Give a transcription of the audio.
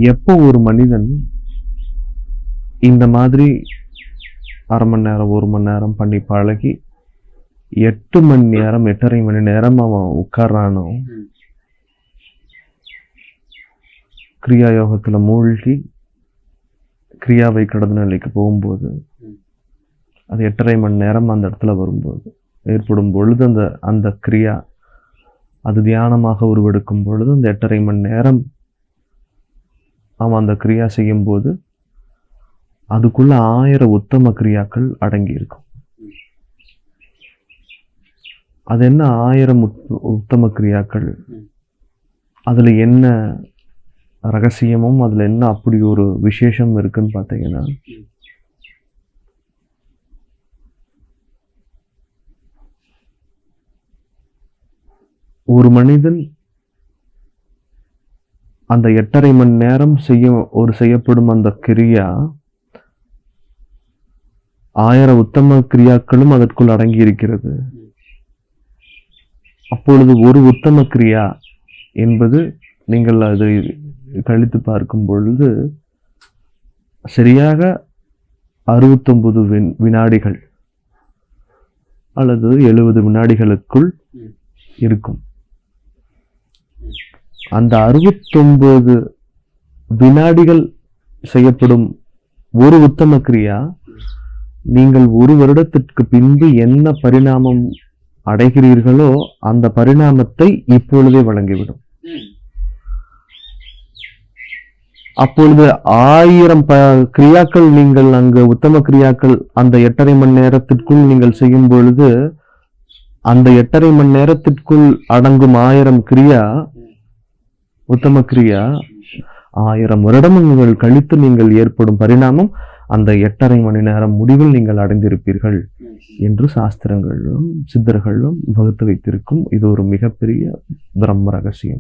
எப்போ ஒரு மனிதன் இந்த மாதிரி அரை மணி நேரம் 1 மணி நேரம் பண்ணி பழகி 8 மணி நேரம் 8.5 மணி நேரம் அவன் உட்கார்றானோ, கிரியா யோகத்துல மூழ்கி கிரியாவை கடந்த நிலைக்கு போகும்போது, அது 8.5 மணி நேரம் அந்த இடத்துல வரும்போது ஏற்படும் பொழுது அந்த கிரியா அது தியானமாக உருவெடுக்கும் பொழுது அந்த 8.5 மணி நேரம் அவன் அந்த கிரியா செய்யும் போது அதுக்குள்ள 1000 உத்தம கிரியாக்கள் அடங்கி இருக்கும். அது என்ன 1000 உத்தம கிரியாக்கள்? அதுல என்ன ரகசியமும் அதுல என்ன அப்படி ஒரு விசேஷம் இருக்குன்னு பார்த்தீங்கன்னா, ஒரு மனிதன் அந்த 8.5 மணி நேரம் செய்யப்படும் அந்த கிரியா 1000 உத்தம கிரியாக்களும் அதற்குள் அடங்கி இருக்கிறது. அப்பொழுது ஒரு உத்தம கிரியா என்பது நீங்கள் அதை கழித்து பார்க்கும் பொழுது சரியாக 69 வினாடிகள் அல்லது 70 வினாடிகளுக்குள் இருக்கும். அந்த 69 வினாடிகள் செய்யப்படும் ஒரு உத்தம கிரியா நீங்கள் 1 வருடத்திற்கு பின்பு என்ன பரிணாமம் அடைகிறீர்களோ அந்த பரிணாமத்தை இப்பொழுதே வழங்கிவிடும். அப்பொழுது 1000 கிரியாக்கள் நீங்கள் அங்கு உத்தம கிரியாக்கள் அந்த 8.5 மணி நேரத்திற்குள் நீங்கள் செய்யும் பொழுது அந்த 8.5 மணி நேரத்திற்குள் அடங்கும் 1000 கிரியா உத்தம கிரியா 1000 வருடங்கள் கழித்து நீங்கள் ஏற்படும் பரிணாமம் அந்த 8.5 மணி நேரம் முடிவில் நீங்கள் அடைந்திருப்பீர்கள் என்று சாஸ்திரங்களும் சித்தர்களும் வகுத்து வைத்திருக்கும் இது ஒரு மிகப்பெரிய பிரம்ம ரகசியம்.